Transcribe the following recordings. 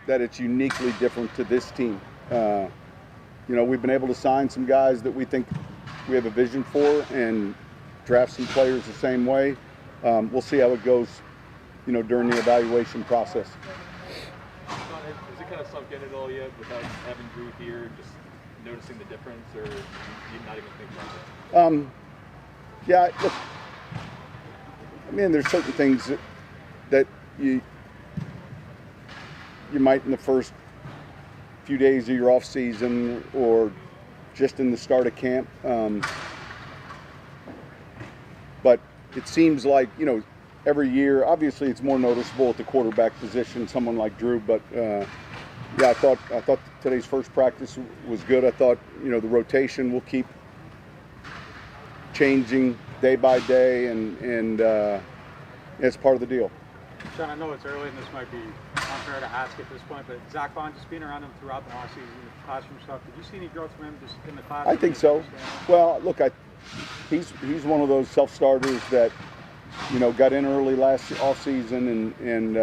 that it's uniquely different to this team. We've been able to sign some guys that we think we have a vision for and draft some players the same way. We'll see how it goes, during the evaluation process. Is it kind of sunk in at all yet without having Drew here, just noticing the difference, or you not even think about it? Yeah, look, there's certain things that you might in the first few days of your off season or just in the start of camp. But it seems like, every year, obviously it's more noticeable at the quarterback position, someone like Drew, but I thought today's first practice was good. I thought, the rotation will keep changing day by day, and it's part of the deal. Sean, I know it's early and this might be unfair to ask at this point, but Zach Bond, just being around him throughout the offseason, the classroom stuff, did you see any growth from him just in the classroom? I think so. Well, look, he's one of those self-starters that, got in early last offseason, and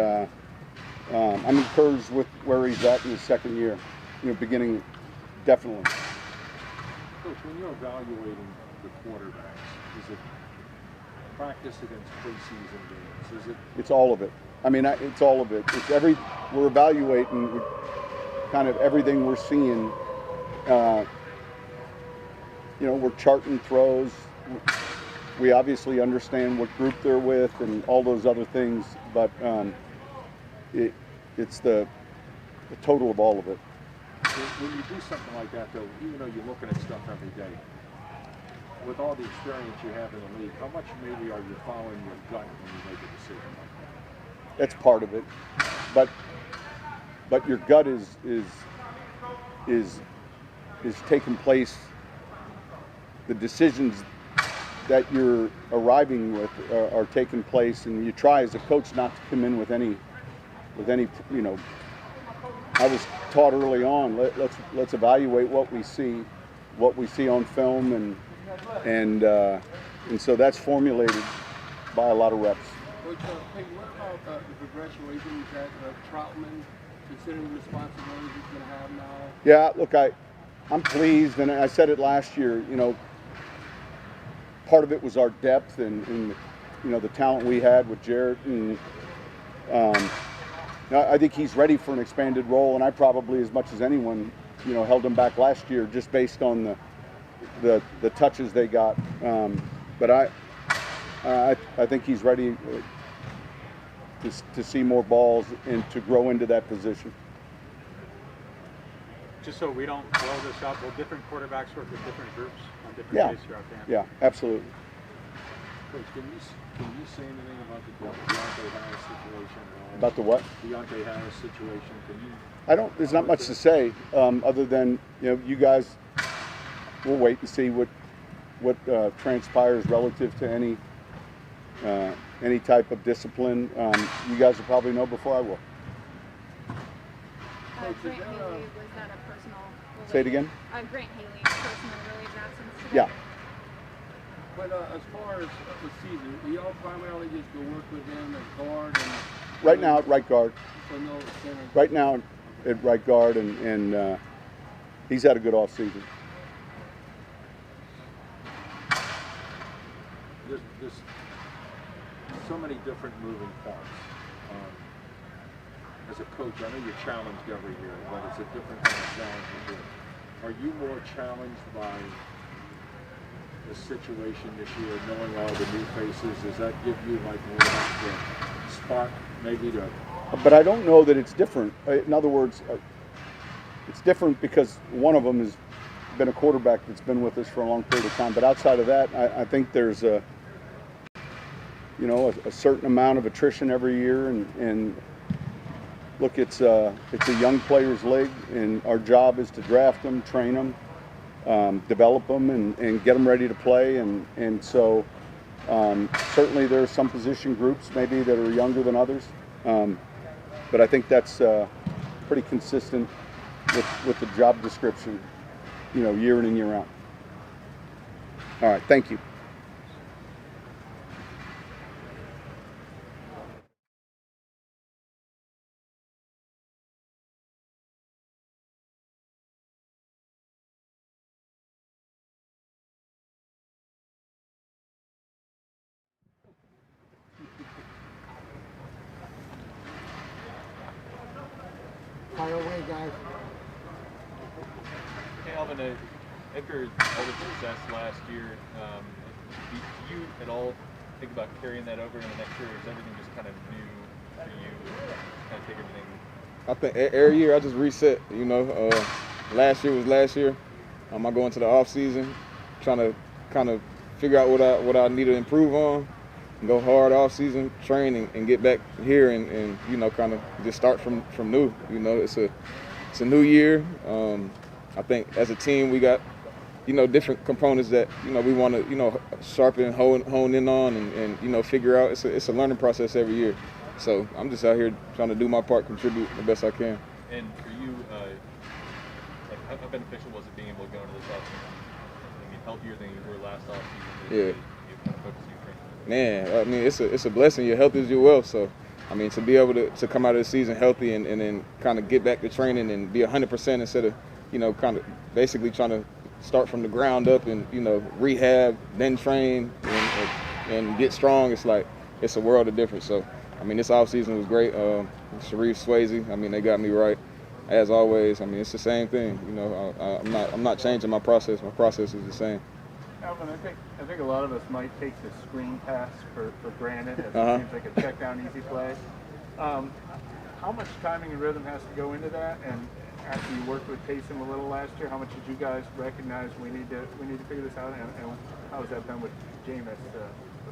I'm encouraged with where he's at in his second year, beginning, definitely. Coach, when you're evaluating the quarterbacks, is it practice against preseason games? Is it? It's all of it. It's all of it. We're evaluating kind of everything we're seeing. We're charting throws. We obviously understand what group they're with and all those other things, but it's the total of all of it. When you do something like that, though, even though you're looking at stuff every day, with all the experience you have in the league, how much maybe are you following your gut when you make a decision like that? That's part of it, but your gut is taking place. The decisions that you're arriving with are taking place, and you try as a coach not to come in with any. I was taught early on, let's evaluate what we see on film, and so that's formulated by a lot of reps. Coach, hey, what about the progression rating that Troutman, considering the responsibilities he's going to have now? Yeah, look, I'm pleased, and I said it last year. Part of it was our depth and the talent we had with Jarrett, and I think he's ready for an expanded role, and I probably, as much as anyone, held him back last year just based on the touches they got. But I think he's ready to see more balls and to grow into that position. Just so we don't blow this up, will different quarterbacks work with different groups on different days throughout camp? Yeah, absolutely. Coach, can you say anything about the Deontay Harris situation? About the what? Deontay Harris situation. There's not much to say other than, you guys will wait and see what transpires relative to any type of discipline. You guys will probably know before I will. Grant Haley, was that a personal related? Say it again? Grant Haley, personal related absence today? Yeah. But as far as the season, we all primarily just go work with him at guard and right now at right guard. So no center. Right now at right guard, and he's had a good off season. There's so many different moving parts. As a coach, I know you're challenged every year, but it's a different kind of challenge to do. Are you more challenged by the situation this year, knowing all the new faces? Does that give you like more of the spark maybe to? But I don't know that it's different. In other words, it's different because one of them has been a quarterback that's been with us for a long period of time. But outside of that, I think there's a certain amount of attrition every year, and look, it's a young players' league, and our job is to draft them, train them, develop them, and get them ready to play. And so certainly there are some position groups maybe that are younger than others, but I think that's pretty consistent with the job description, year in and year out. All right, thank you. Fire away, guys. Hey, Alvin, after all the success last year, do you at all think about carrying that over into the next year, or is everything just kind of new for you? Kind of take everything. I think every year I just reset. You know, last year was last year. I go into the off season, trying to kind of figure out what I need to improve on, go hard off season, train and get back here and you know, kind of just start from new. You know, it's a new year. I think as a team we got, you know, different components that, you know, we want to, you know, sharpen and hone in on and you know, figure out. It's a learning process every year. So I'm just out here trying to do my part, contribute the best I can. And for you, like how beneficial was it being able to go into this offseason? I mean, healthier than you were last offseason. Yeah. You kind of focus your training. Man, I mean, it's a blessing. Your health is your wealth. So, I mean, to be able to come out of the season healthy and then kind of get back to training and be 100% instead of, you know, kind of basically trying to start from the ground up and, you know, rehab, then train and get strong, it's like, it's a world of difference. So, I mean, this offseason was great. Sharif, Swayze, I mean, they got me right. As always, I mean, it's the same thing. You know, I'm not changing my process. My process is the same. Alvin, I think a lot of us might take the screen pass for granted. It seems like a check down easy play. How much timing and rhythm has to go into that? And after you worked with Taysom a little last year, how much did you guys recognize we need to figure this out? And how has that been with Jameis?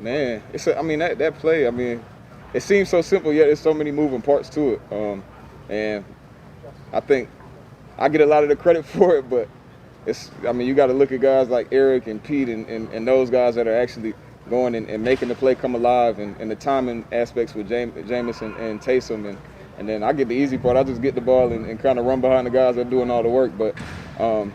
Man, I mean that play. I mean, it seems so simple, yet there's so many moving parts to it. And I think I get a lot of the credit for it, but I mean, you got to look at guys like Eric and Pete and those guys that are actually going and making the play come alive and the timing aspects with Jameis and Taysom. And then I get the easy part. I just get the ball and kind of run behind the guys that are doing all the work. But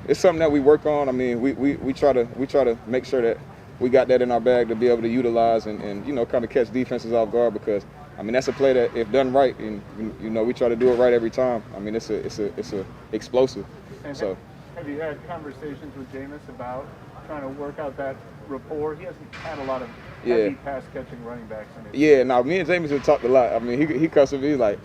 it's something that we work on. I mean, we try to make sure that we got that in our bag to be able to utilize and you know, kind of catch defenses off guard because, I mean, that's a play that if done right, and you know, we try to do it right every time. I mean, it's a explosive. And so. Have you had conversations with Jameis about trying to work out that rapport? He hasn't had a lot of heavy pass catching running backs in his Yeah, now me and Jameis have talked a lot. I mean, he comes to me like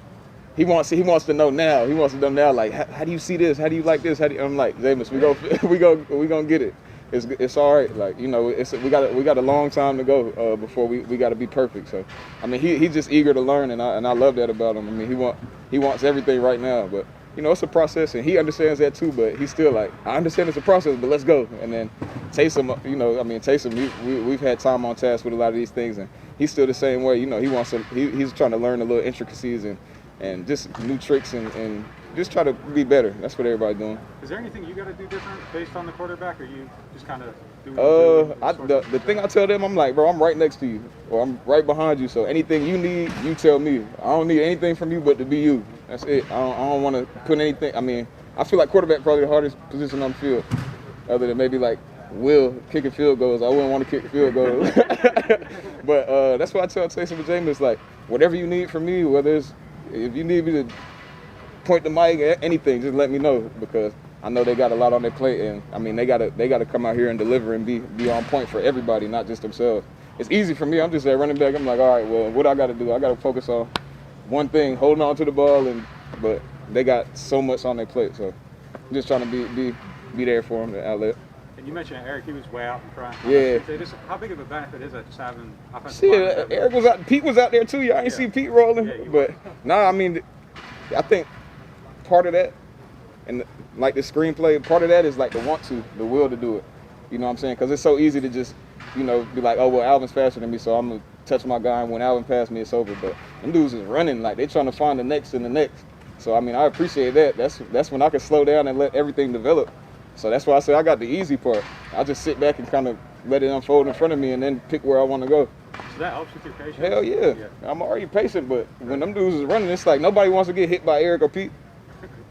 he wants to know now. He wants to know now, like, how do you see this? How do you like this? I'm like, Jameis, we gonna get it. It's all right. Like, you know, we got a long time to go before we got to be perfect. So, I mean, he's just eager to learn, and I love that about him. I mean, he wants everything right now, but you know, it's a process, and he understands that too. But he's still like, I understand it's a process, but let's go. And then Taysom, you know, I mean, Taysom, we've had time on task with a lot of these things, and he's still the same way. You know, he's trying to learn the little intricacies and just new tricks and just try to be better. That's what everybody's doing. Is there anything you got to do different based on the quarterback, or you just kind of do the thing I tell them, I'm like, bro, I'm right next to you, or I'm right behind you, so anything you need, you tell me. I don't need anything from you but to be you. That's it. I don't want to put anything. I mean, I feel like quarterback probably the hardest position on the field, other than maybe like Will kicking field goals. I wouldn't want to kick field goals. But that's why I tell Taysom and Jameis, like, whatever you need from me, whether it's, if you need me to point the mic, anything, just let me know, because I know they got a lot on their plate, and I mean, they gotta come out here and deliver and be on point for everybody, not just themselves. It's easy for me. I'm just a running back. I'm like, all right, well, what I got to do? I got to focus on one thing, holding on to the ball, but they got so much on their plate, so I'm just trying to be there for them, the outlet. And you mentioned Eric, he was way out in front. Yeah. How big of a benefit is that, just having offensive Shit, Eric was out. Pete was out there too. Y'all ain't see Pete rolling, but I mean, I think part of that, and like the screenplay, part of that is like the will to do it. You know what I'm saying? Because it's so easy to just, you know, be like, oh, well, Alvin's faster than me, so I'm going to touch my guy, and when Alvin passed me, it's over. But them dudes is running, like, they trying to find the next and the next. So, I mean, I appreciate that. That's when I can slow down and let everything develop. So that's why I say I got the easy part. I just sit back and kind of let it unfold in front of me and then pick where I want to go. So that helps with your patience? Hell yeah. I'm already patient, but when them dudes is running, it's like nobody wants to get hit by Eric or Pete.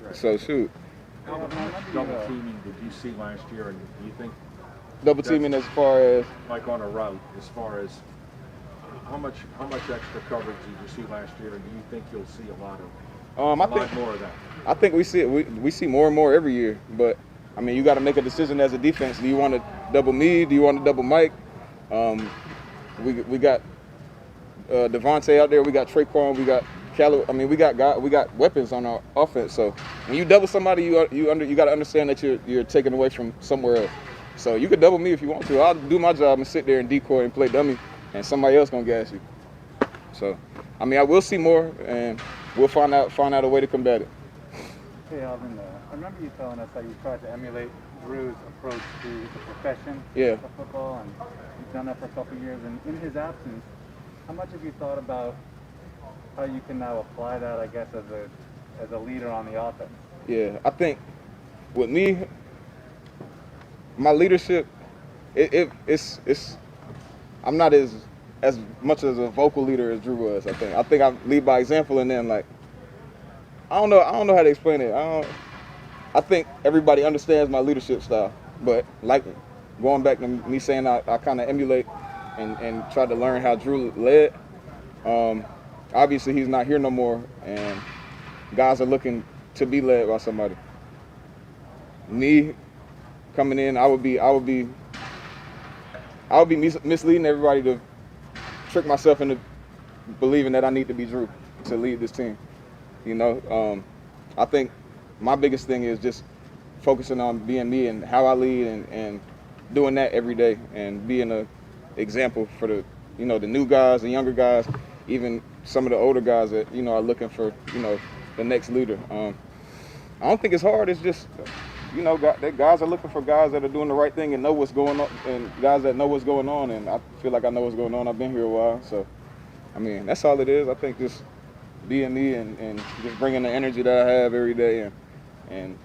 Right. So, shoot. How much double teaming did you see last year, and do you think Double teaming as far as? like on a route, as far as how much extra coverage did you see last year, and do you think you'll see a lot more of that? I think we see it. We see more and more every year. But I mean, you got to make a decision as a defense. Do you want to double me? Do you want to double Mike? We got Devontae out there. We got Tre'Quan. We got I mean, we got weapons on our offense. So when you double somebody, you got to understand that you're taking away from somewhere else. So you could double me if you want to. I'll do my job and sit there and decoy and play dummy, and somebody else gonna gas you. So, I mean, I will see more, and we'll find out a way to combat it. Hey, Alvin, I remember you telling us how you tried to emulate Drew's approach to the profession of football, and you've done that for a couple of years. And in his absence, how much have you thought about how you can now apply that, I guess, as a leader on the offense? Yeah, I think with me, my leadership, it's I'm not as much as a vocal leader as Drew was. I think I lead by example, and then like I don't know how to explain it. I think everybody understands my leadership style, but like going back to me saying I kind of emulate and try to learn how Drew led. Obviously, he's not here no more, and guys are looking to be led by somebody. Me coming in, I would be misleading everybody to trick myself into believing that I need to be Drew to lead this team. You know, I think my biggest thing is just focusing on being me and how I lead and doing that every day and being an example for the new guys, the younger guys, even some of the older guys that, are looking for, the next leader. I don't think it's hard. It's just, guys are looking for guys that are doing the right thing and know what's going on, and guys that know what's going on. And I feel like I know what's going on. I've been here a while. So, I mean, that's all it is. I think just being me and just bringing the energy that I have every day and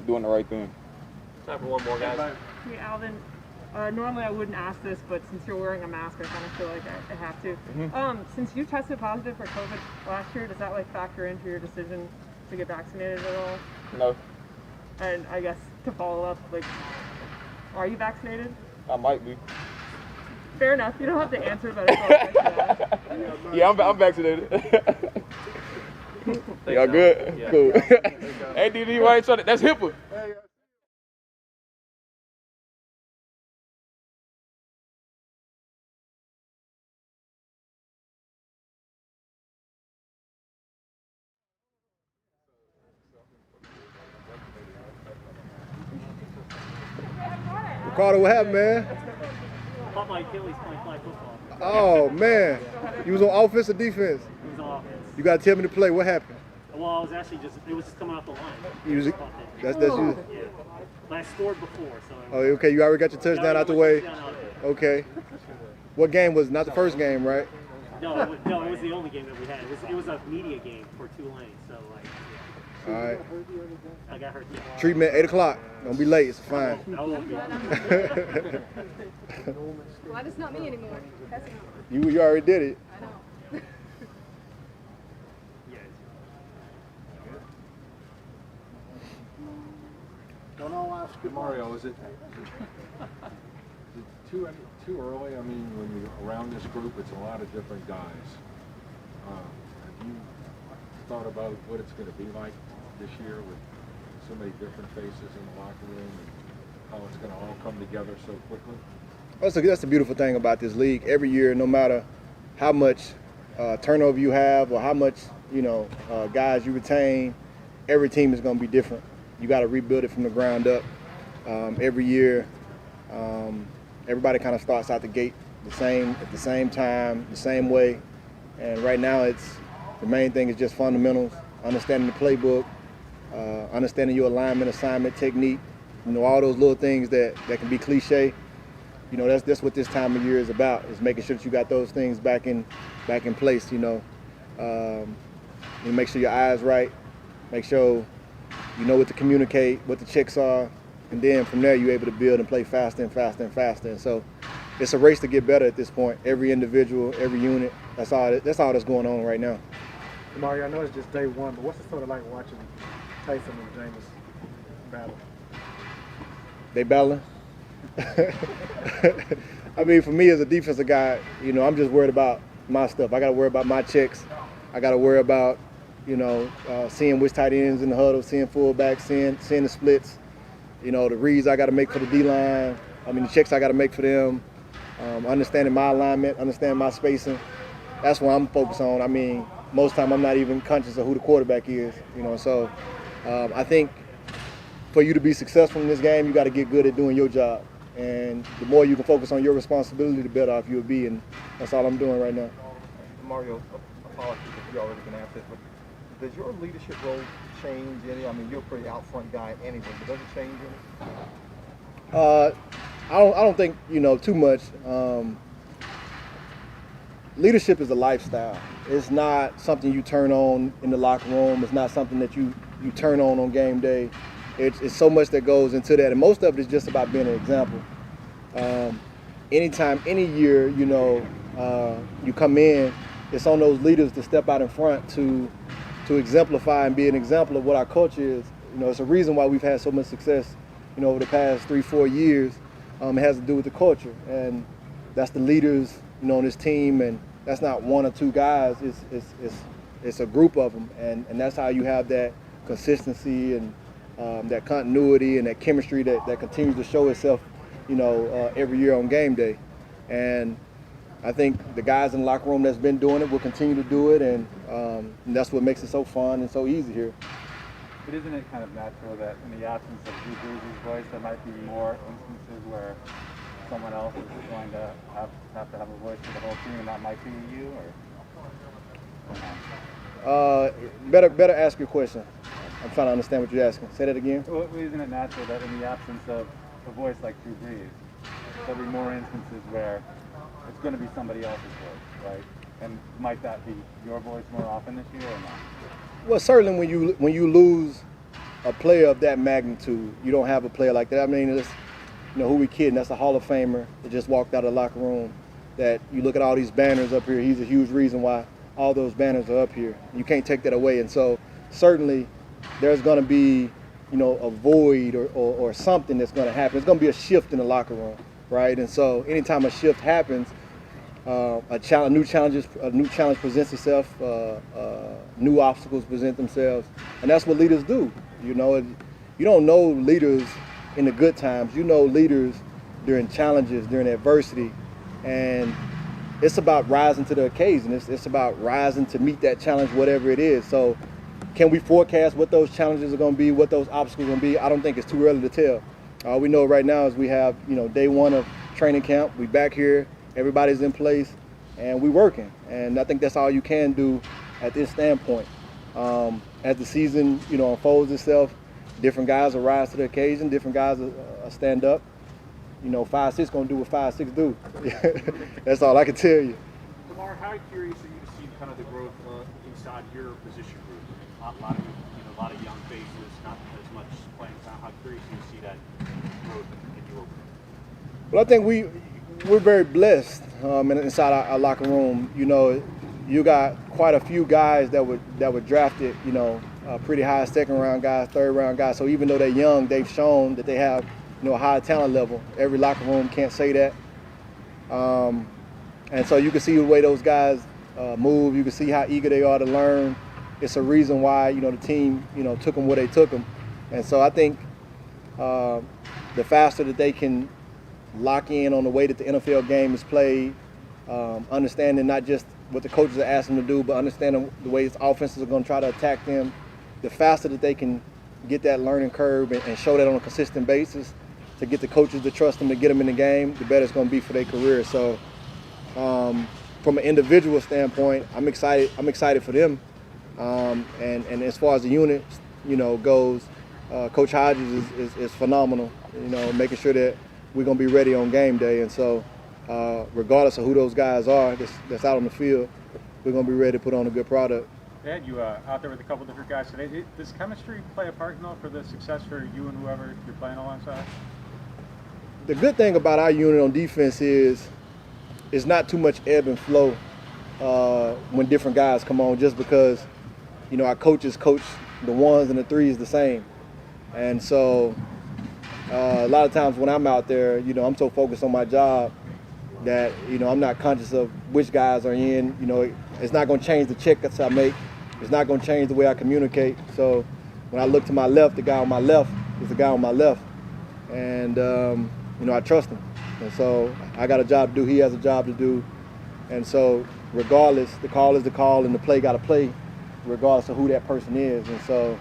doing the right thing. Time for one more, guys. Hey, Alvin. Normally I wouldn't ask this, but since you're wearing a mask, I kind of feel like I have to. Mm-hmm. Since you tested positive for COVID last year, does that factor into your decision to get vaccinated at all? No. And I guess to follow up, are you vaccinated? I might be. Fair enough. You don't have to answer, but I felt like Yeah, I'm vaccinated. Y'all good? Yeah. Cool. Hey, DD, why ain't trying to? That's HIPAA. Ricardo, what happened, man? Popped my Achilles playing flag football. Oh, man. You was on offense or defense? It was on offense. You got to tell me to play. What happened? Well, I was actually it was just coming off the line. That's you. Yeah. But I scored before, so. Oh, okay. You already got your touchdown out the way. Okay. What game was it? Not the first game, right? No, it was the only game that we had. It was a media game for Tulane, so All right. I got hurt. Yeah. Treatment 8 o'clock. Don't be late. It's fine. I won't be. Glad it's not me anymore. You already did it. I know. Don't all ask Demario, is it too early? I mean, when you're around this group, it's a lot of different guys. Have you thought about what it's going to be like this year with so many different faces in the locker room and how it's going to all come together so quickly? That's the beautiful thing about this league. Every year, no matter how much turnover you have or how much guys you retain, every team is going to be different. You got to rebuild it from the ground up. Every year, everybody kind of starts out the gate at the same time, the same way. And right now, the main thing is just fundamentals, understanding the playbook, understanding your alignment, assignment, technique. All those little things that can be cliche. That's what this time of year is about, is making sure that you got those things back in place. Make sure your eyes right, make sure you know what to communicate, what the checks are, and then from there you're able to build and play faster and faster and faster. And so it's a race to get better at this point. Every individual, every unit, that's all that's going on right now. Demario, I know it's just day one, but what's it sort of like watching Tyson and James battle? They battling? I mean, for me as a defensive guy, I'm just worried about my stuff. I got to worry about my checks. I got to worry about, seeing which tight ends in the huddle, seeing fullbacks, seeing the splits, the reads I got to make for the D-line. The checks I got to make for them, understanding my alignment, understanding my spacing. That's what I'm focused on. most time I'm not even conscious of who the quarterback is. So I think for you to be successful in this game, you got to get good at doing your job. And the more you can focus on your responsibility, the better off you'll be. And that's all I'm doing right now. Mario, apologies if you already been asked this, but does your leadership role change any? I mean, you're a pretty out front guy anyway, but does it change any? I don't think too much. Leadership is a lifestyle. It's not something you turn on in the locker room. It's not something that you turn on game day. It's so much that goes into that, and most of it is just about being an example. Anytime, any year, you come in, it's on those leaders to step out in front to exemplify and be an example of what our culture is. It's a reason why we've had so much success, over the past 3-4 years. It has to do with the culture, and that's the leaders, on this team, and that's not one or two guys. It's a group of them, and that's how you have that consistency and that continuity and that chemistry that continues to show itself, every year on game day. And I think the guys in the locker room that's been doing it will continue to do it, and that's what makes it so fun and so easy here. But isn't it kind of natural that in the absence of Drew Brees' voice, there might be more instances where someone else is going to have to have a voice for the whole team, and that might be you, or Better ask your question. I'm trying to understand what you're asking. Say that again. Well, isn't it natural that in the absence of a voice like Drew Brees, there'll be more instances where it's going to be somebody else's voice, right? And might that be your voice more often this year or not? Well, certainly when you lose a player of that magnitude, you don't have a player like that. I mean, it's, who we kidding? That's a Hall of Famer that just walked out of the locker room. That you look at all these banners up here. He's a huge reason why all those banners are up here. You can't take that away. And so certainly there's going to be, a void or something that's going to happen. There's going to be a shift in the locker room, right? And so anytime a shift happens, a new challenge presents itself. New obstacles present themselves, and that's what leaders do. You don't know leaders in the good times. You know leaders during challenges, during adversity, and it's about rising to the occasion. It's about rising to meet that challenge, whatever it is. So, can we forecast what those challenges are going to be, what those obstacles are going to be? I don't think it's too early to tell. All we know right now is we have, day one of training camp. We back here. Everybody's in place, and we're working. And I think that's all you can do at this standpoint. As the season, unfolds itself, different guys will rise to the occasion. Different guys will stand up. 5'6" gonna do what 5'6" do. That's all I can tell you. Kamara, how curious are you to see kind of the growth inside your position group? A lot of young faces, not as much playing time. How curious are you to see that growth in your group? Well, I think we're very blessed inside our locker room. You got quite a few guys that were drafted, pretty high second round guys, third round guys. So even though they're young, they've shown that they have, a high talent level. Every locker room can't say that. And so you can see the way those guys move. You can see how eager they are to learn. It's a reason why, the team, took them where they took them. And so I think the faster that they can lock in on the way that the NFL game is played, understanding not just what the coaches are asking them to do, but understanding the way its offenses are going to try to attack them, the faster that they can get that learning curve and show that on a consistent basis to get the coaches to trust them to get them in the game, the better it's going to be for their career. So from an individual standpoint, I'm excited for them. And as far as the unit, goes, Coach Hodges is phenomenal, making sure that we're going to be ready on game day. And so regardless of who those guys are that's out on the field, we're going to be ready to put on a good product. They had you out there with a couple different guys today. Does chemistry play a part, for the success for you and whoever you're playing alongside? The good thing about our unit on defense is it's not too much ebb and flow when different guys come on, just because, our coaches coach the ones and the threes the same. And so a lot of times when I'm out there, I'm so focused on my job that, I'm not conscious of which guys are in. It's not going to change the checks I make. It's not going to change the way I communicate. So when I look to my left, the guy on my left is the guy on my left. And, I trust him. And so I got a job to do. He has a job to do. And so regardless, the call is the call and the play got to play regardless of who that person is. And so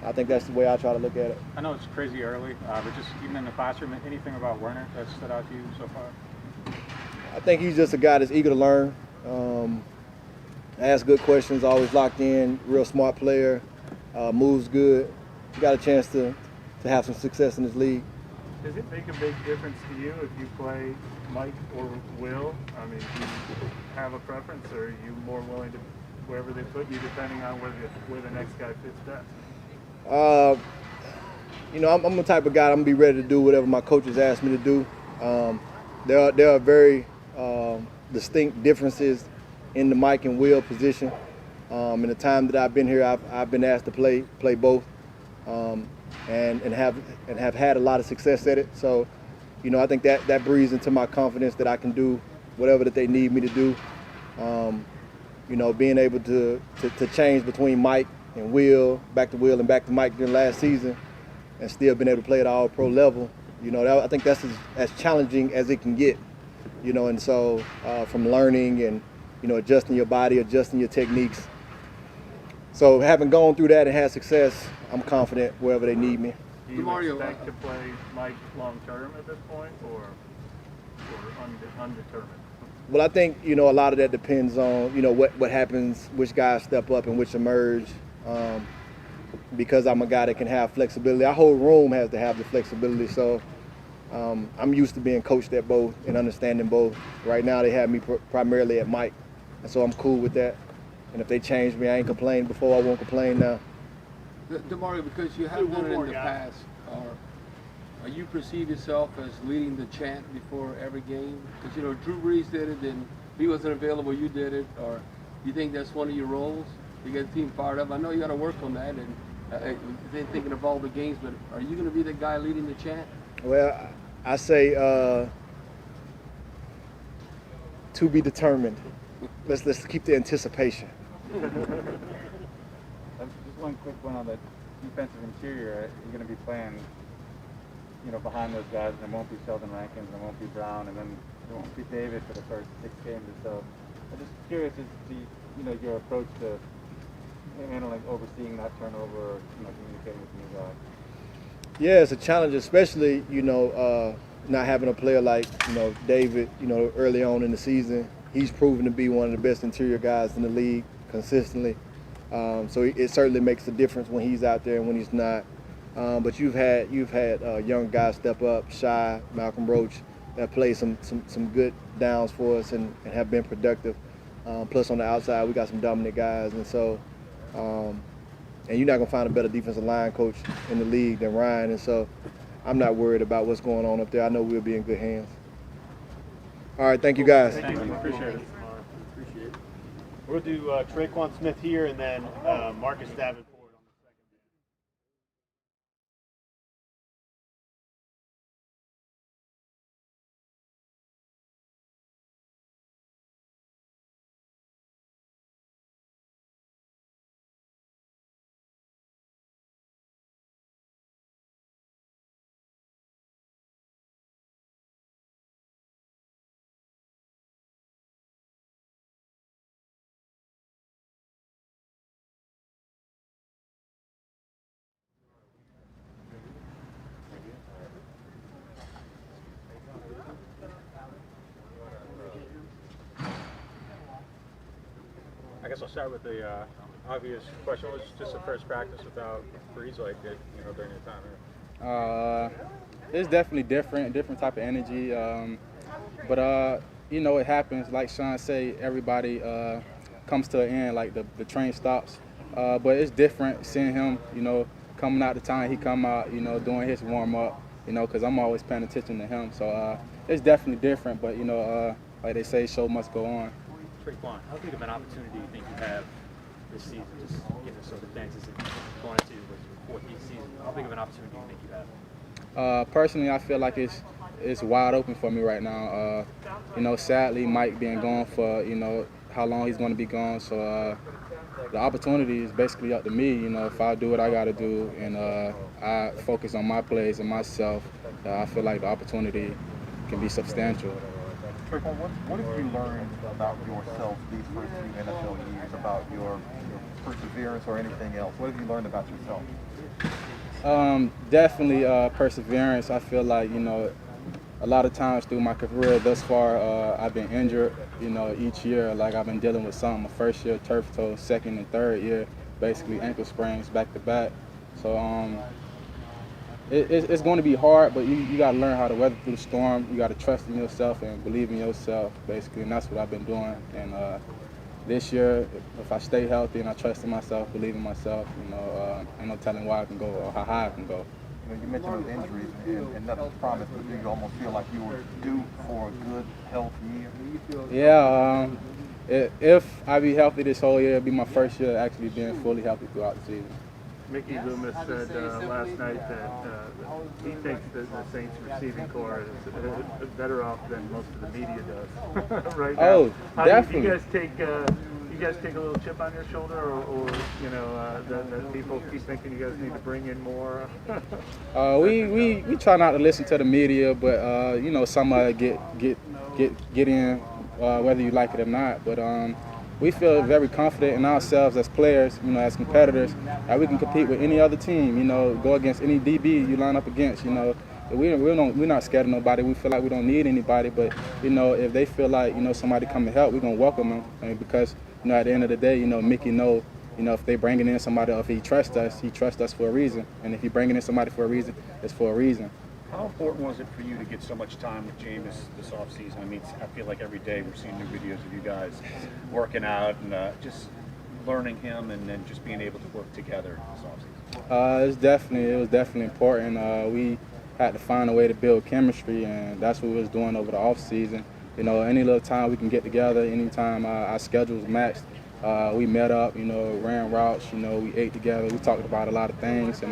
I think that's the way I try to look at it. I know it's crazy early, but just even in the classroom, anything about Werner that stood out to you so far? I think he's just a guy that's eager to learn, asks good questions, always locked in, real smart player, moves good. He got a chance to have some success in this league. Does it make a big difference to you if you play Mike or Will? I mean, do you have a preference, or are you more willing to wherever they put you, depending on where the next guy fits best? You know, I'm the type of guy I'm gonna be ready to do whatever my coaches ask me to do. There are very distinct differences in the Mike and Will position. In the time that I've been here, I've been asked to play both, and have had a lot of success at it. So, you know, I think that breathes into my confidence that I can do whatever that they need me to do. You know, being able to change between Mike and Will, back to Will and back to Mike during last season, and still being able to play at all pro level. You know, I think that's as challenging as it can get. You know, and so from learning and, you know, adjusting your body, adjusting your techniques. So having gone through that and had success, I'm confident wherever they need me. Do you expect to play Mike long term at this point, or undetermined? Well, I think, you know, a lot of that depends on, you know, what happens, which guys step up and which emerge. Because I'm a guy that can have flexibility. Our whole room has to have the flexibility. So I'm used to being coached at both and understanding both. Right now they have me primarily at Mike, and so I'm cool with that. And if they change me, I ain't complained before, I won't complain now. Demario, because you have done it in the past, or you perceive yourself as leading the chant before every game? Because, you know, Drew Brees did it, and he wasn't available, you did it. Or you think that's one of your roles? You get the team fired up. I know you got to work on that, and thinking of all the games, but are you going to be the guy leading the chant? Well, I say to be determined. Let's keep the anticipation. Just one quick one on the defensive interior. You're going to be playing, you know, behind those guys, and it won't be Sheldon Rankins, and it won't be Brown, and then it won't be David for the first 6 games or so. I'm just curious as to, you know, your approach to handling, overseeing that turnover, or, you know, communicating with the new guys. Yeah, it's a challenge, especially, you know, not having a player like, you know, David, you know, early on in the season. He's proven to be one of the best interior guys in the league consistently. So it certainly makes a difference when he's out there and when he's not. But you've had young guys step up, Shy, Malcolm Roach, that play some good downs for us and have been productive. Plus on the outside, we got some dominant guys, and so and you're not gonna find a better defensive line coach in the league than Ryan, and so I'm not worried about what's going on up there. I know we'll be in good hands. All right, thank you guys. Thank you. Appreciate it. Appreciate it. We'll do Tre'Quan Smith here, and then Marcus Davenport. I guess I'll start with the obvious question. Was just the first practice without Brees like that, you know, during your time here? It's definitely different type of energy. But you know, it happens. Like Sean say, everybody comes to an end. Like the train stops. But it's different seeing him, you know, coming out the time he come out, you know, doing his warm up, you know, because I'm always paying attention to him. So it's definitely different. But you know, like they say, show must go on. Tre'Quan, how big of an opportunity do you think you have this season? Just given the circumstances and going into the fourth season, how big of an opportunity do you think you have? Personally, I feel like it's wide open for me right now. You know, sadly, Mike being gone for, you know, how long he's going to be gone. So the opportunity is basically up to me. You know, if I do what I got to do and I focus on my plays and myself, I feel like the opportunity can be substantial. Tre'Quan, what have you learned about yourself these first few NFL years, about your perseverance or anything else? What have you learned about yourself? Definitely perseverance. I feel like, a lot of times through my career thus far, I've been injured, each year. Like I've been dealing with something. My first year, turf toe, second and third year, basically ankle sprains back to back. So it's going to be hard, but you got to learn how to weather through the storm. You got to trust in yourself and believe in yourself, basically, and that's what I've been doing. And this year, if I stay healthy and I trust in myself, believe in myself, ain't no telling where I can go or how high I can go. You mentioned those injuries and nothing's promised, but do you almost feel like you were due for a good health year? Yeah, if I be healthy this whole year, it'll be my first year actually being fully healthy throughout the season. Mickey Loomis said last night that he thinks that the Saints receiving corps is better off than most of the media does right now. Oh, definitely. Do you guys take a little chip on your shoulder, or that people keep thinking you guys need to bring in more? We try not to listen to the media, but some get in whether you like it or not. But we feel very confident in ourselves as players, as competitors, that we can compete with any other team, go against any DB you line up against, We're not scared of nobody. We feel like we don't need anybody, but, if they feel like, somebody come to help, we're going to welcome them. And because, at the end of the day, Mickey if they bringing in somebody, if he trusts us for a reason. And if he bringing in somebody for a reason, it's for a reason. How important was it for you to get so much time with Jameis this offseason? I mean, I feel like every day we're seeing new videos of you guys working out and just learning him and then just being able to work together this offseason. It was definitely important. We had to find a way to build chemistry, and that's what we was doing over the offseason. Any little time we can get together, anytime our schedules matched, we met up, ran routes, we ate together, we talked about a lot of things, and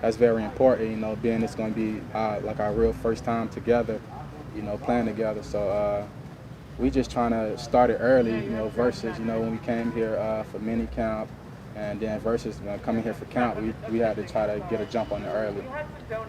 that's very important, being it's going to be like our real first time together, playing together. So we just trying to start it early, versus, when we came here for mini camp, and then versus coming here for camp, we had to try to get a jump on it early.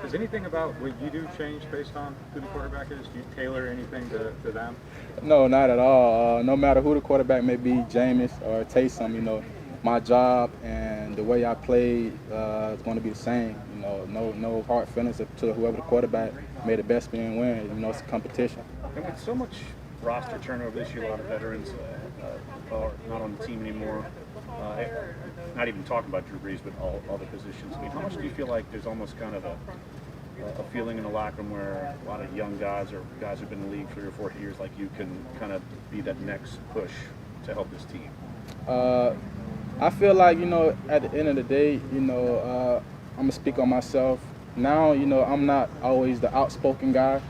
Does anything about what you do change based on who the quarterback is? Do you tailor anything to them? No, not at all. No matter who the quarterback may be, Jameis or Taysom, my job and the way I play is going to be the same. No hard feelings to whoever the quarterback may the best being win. It's a competition. And with so much roster turnover this year, a lot of veterans are not on the team anymore. Not even talking about Drew Brees, but all the positions. I mean, how much do you feel like there's almost kind of a feeling in the locker room where a lot of young guys or guys who've been in the league 3 or 4 years, like you, can kind of be that next push to help this team? I feel like, at the end of the day, I'm going to speak on myself. Now, I'm not always the outspoken guy.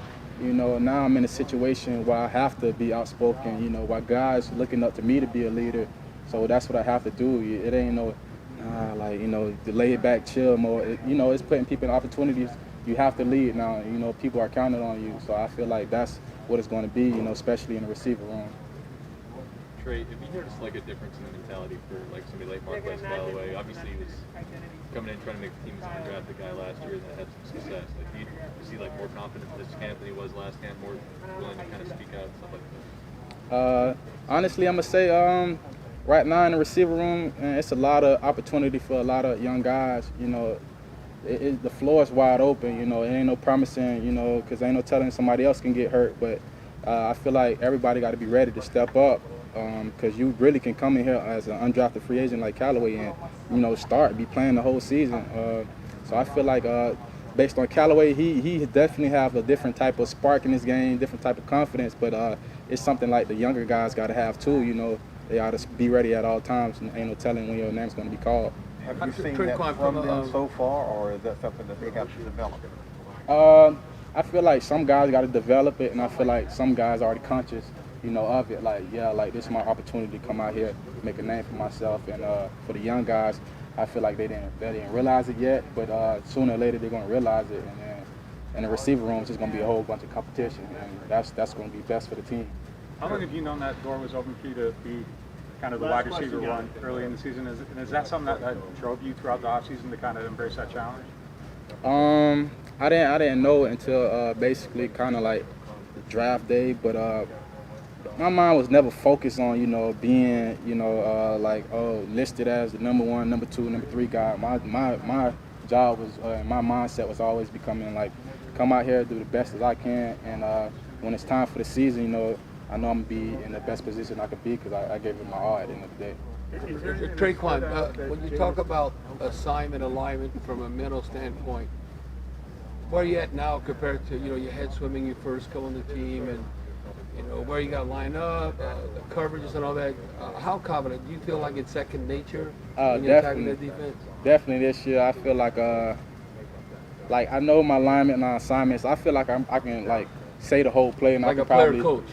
Now I'm in a situation where I have to be outspoken, while guys looking up to me to be a leader. So that's what I have to do. It ain't the laid back chill mode. It's putting people in opportunities. You have to lead now. People are counting on you. So I feel like that's what it's going to be, especially in the receiver room. Trey, have you noticed like a difference in the mentality for like somebody like Marquez Callaway? Obviously, he was coming in trying to make the team as an undrafted guy last year that had some success. Like, do you see like more confident this camp than he was last camp, more willing to kind of speak out, stuff like that? Honestly, I'm gonna say right now in the receiver room, it's a lot of opportunity for a lot of young guys. The floor is wide open. It ain't no promising. Because ain't no telling somebody else can get hurt. But I feel like everybody got to be ready to step up. Because you really can come in here as an undrafted free agent like Callaway and be playing the whole season. So I feel like based on Callaway, he definitely have a different type of spark in his game, different type of confidence. But it's something like the younger guys got to have too. They ought to be ready at all times, and ain't no telling when your name's going to be called. Have you seen that from them so far, or is that something that they have to develop? I feel like some guys got to develop it, and I feel like some guys are already conscious, of it. Like, this is my opportunity to come out here, make a name for myself. And for the young guys, I feel like they didn't realize it yet, but sooner or later they're going to realize it. And then in the receiver room, it's just going to be a whole bunch of competition, and that's going to be best for the team. How long have you known that door was open for you to be kind of the wide receiver one early in the season? Is that something that drove you throughout the offseason to kind of embrace that challenge? I didn't know it until basically kind of like the draft day, but my mind was never focused on, being, listed as the number 1, number 2, number 3 guy. My job was, my mindset was always becoming come out here, do the best as I can, and when it's time for the season, I know I'm gonna be in the best position I could be because I gave it my all at the end of the day. Tre'Quan, when you talk about assignment alignment from a mental standpoint, where are you at now compared to your head swimming, you first come on the team, and where you got to line up, the coverages and all that? How confident do you feel like it's second nature when you're attacking the defense? Definitely this year, I feel like I know my alignment and my assignments. I feel like I can say the whole play, and like I can a player probably coach.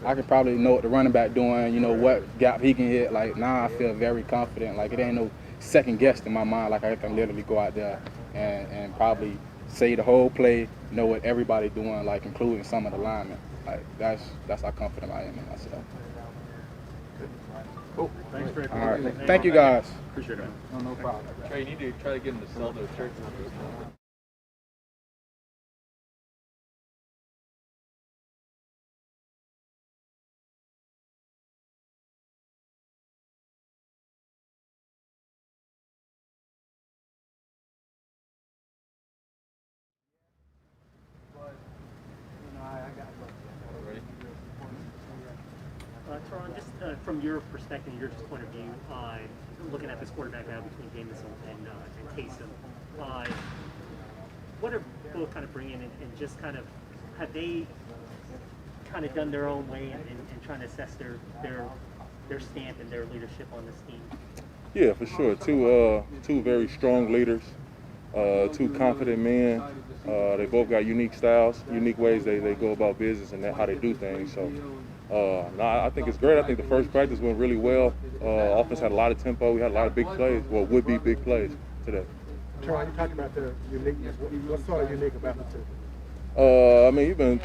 I can probably know what the running back doing. What gap he can hit. Now I feel very confident. It ain't no second guess in my mind. I can literally go out there and probably say the whole play, know what everybody doing, including some of the linemen. That's how confident I am in myself. Cool. Thanks for All right. Thank you guys. Appreciate it, man. No problem. Trey, you need to try to get him to sell those shirts. Terron, just from your perspective, your point of view, looking at this quarterback now between Jameson and Taysom, what are both kind of bringing in, and just have they kind of done their own way and trying to assess their stamp and their leadership on this team? Yeah, for sure. Two very strong leaders, 2 confident men. They both got unique styles, unique ways they go about business and how they do things. So, I think it's great. I think the first practice went really well. Offense had a lot of tempo. We had a lot of big plays. Well, would be big plays today. Terron, you talked about the uniqueness. What's sort of unique about the two? You've been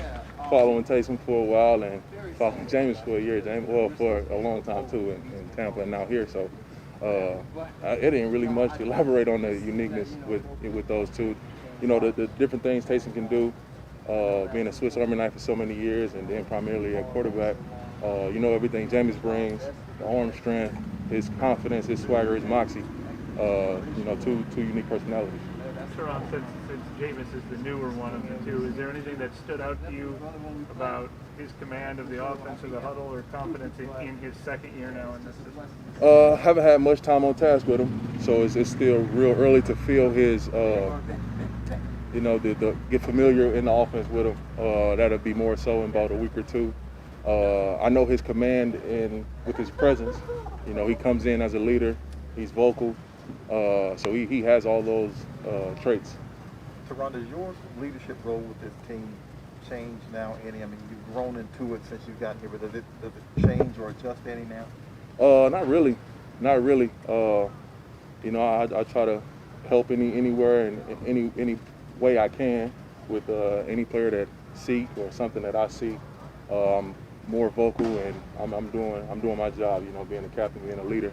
following Taysom for a while and following James for a year. For a long time too in Tampa and now here. So it ain't really much to elaborate on the uniqueness with those two. The different things Taysom can do, being a Swiss Army knife for so many years, and then primarily at quarterback. Everything James brings, the arm strength, his confidence, his swagger, his moxie. Two unique personalities. Terron, since Jameis is the newer one of the two, is there anything that stood out to you about his command of the offense or the huddle or confidence in his second year now in this system? Haven't had much time on task with him, so it's still real early to feel his, get familiar in the offense with him. That'll be more so in about a week or two. I know his command with his presence. He comes in as a leader. He's vocal. So he has all those traits. Terron, does your leadership role with this team change now any? You've grown into it since you've gotten here, but does it change or adjust any now? Not really. I try to help anywhere and any way I can with any player that see or something that I see. I'm more vocal, and I'm doing my job. Being a captain, being a leader.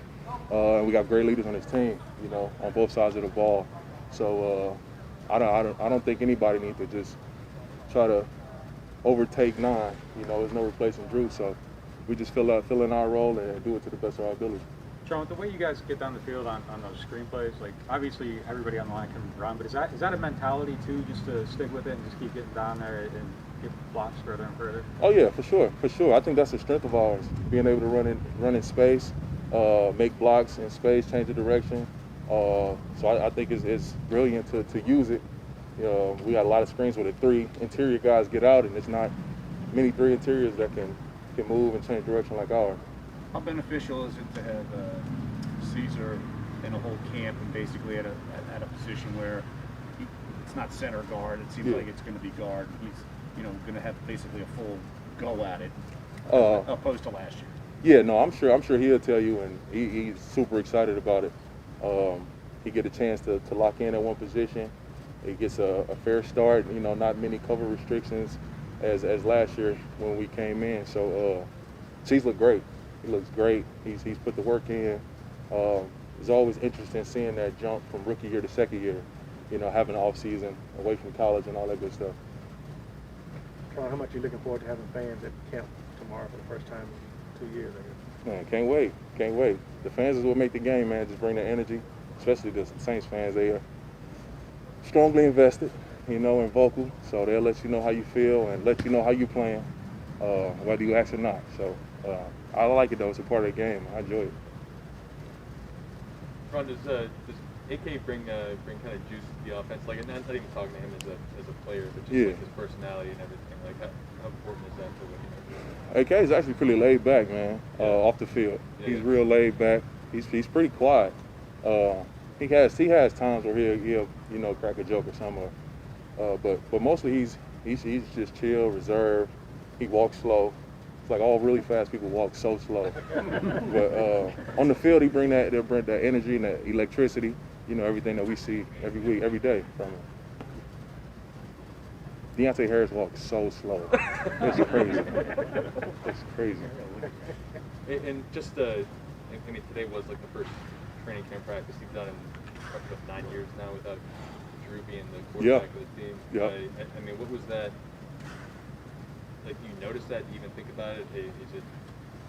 And we got great leaders on this team, on both sides of the ball. So I don't think anybody needs to just try to overtake 9. There's no replacing Drew. So we just fill in our role and do it to the best of our ability. Sean, the way you guys get down the field on those screenplays, obviously everybody on the line can run, but is that a mentality too, just to stick with it and just keep getting down there and get blocks further and further? Oh yeah, for sure. I think that's a strength of ours, being able to run in space. Make blocks in space, change the direction. So I think it's brilliant to use it. We got a lot of screens where the 3 interior guys get out, and it's not many 3 interiors that can move and change direction like ours. How beneficial is it to have Caesar in a whole camp and basically at a position where it's not center guard? It seems like it's going to be guard, and he's going to have basically a full go at it, opposed to last year. Yeah, no, I'm sure he'll tell you, and he's super excited about it. He get a chance to lock in at one position. He gets a fair start. Not many cover restrictions as last year when we came in. So he's looked great. He looks great. He's put the work in. It's always interesting seeing that jump from rookie year to second year. Having an off season away from college and all that good stuff. Terron, how much are you looking forward to having fans at camp tomorrow for the first time in 2 years, I guess. Man, can't wait. Can't wait. The fans is what make the game, man. Just bring the energy, especially the Saints fans. They are strongly invested, you know, and vocal. So they'll let you know how you feel and let you know how you playing, whether you ask or not. So I like it, though. It's a part of the game. I enjoy it. Ron, does AK bring kind of juice to the offense? Like, not even talking to him as a player, but just like his personality and everything. Like, how important is that for what he makes? AK is actually pretty laid back, man. Off the field, he's real laid back. He's pretty quiet. He has times where he'll you know, crack a joke or something. But mostly he's just chill, reserved. He walks slow. It's like all really fast people walk so slow. But on the field, they'll bring that energy and that electricity. You know, everything that we see every week, every day from him. Deontay Harris walks so slow. It's crazy. It's crazy. And just, I mean, today was like the first training camp practice you've done in probably 9 years now without Drew being the quarterback of the team. Yeah. I mean, what was that? Like, do you notice that? Do you even think about it? Is it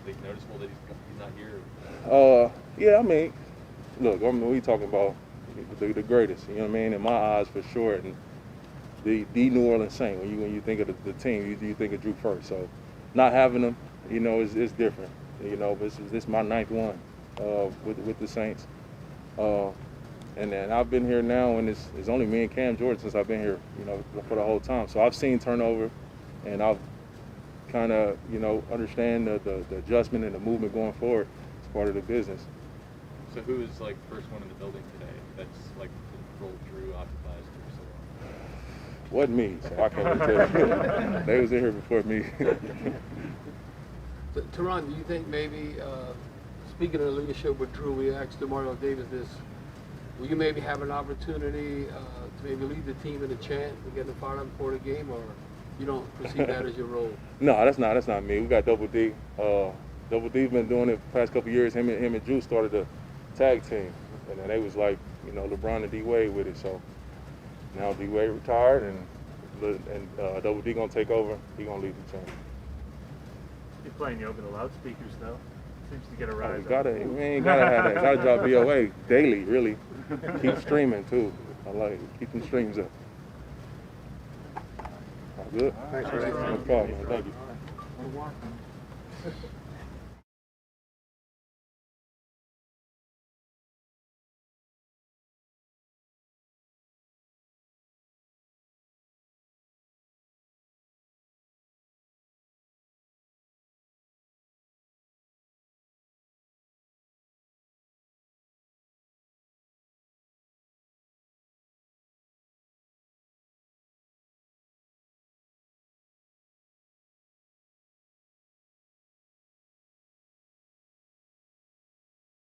like noticeable that he's not here? Yeah, I mean, look, I mean, we talking about the greatest. You know what I mean? In my eyes, for sure. And the New Orleans Saints. When you think of the team, you think of Drew first. So, not having him, you know, is different. You know, this is my 9th one with the Saints. And then I've been here now, and it's only me and Cam Jordan since I've been here, you know, for the whole time. So I've seen turnover, and I've kind of, you know, understand the adjustment and the movement going forward. It's part of the business. So who is like the first one in the building today that's like the role Drew occupies for so long? Wasn't me, so I can't really tell you. They was in here before me. Terron, do you think maybe, speaking of leadership with Drew, we asked Demario Davis this, will you maybe have an opportunity to maybe lead the team in a chant and get the fired up before the game, or you don't perceive that as your role? No, that's not me. We got Double D. Double D's been doing it the past couple of years. Him and Drew started a tag team, and then they was like, you know, LeBron and D Wade with it. So now D Wade retired, and Double D gonna take over. He gonna lead the chant. You're playing over the loudspeakers though. Seems to get a rise. We ain't gotta have that. Gotta drop BOA daily, really. Keep streaming too. I like it. Keep them streams up. All good? Thanks, No problem, man. Thank you.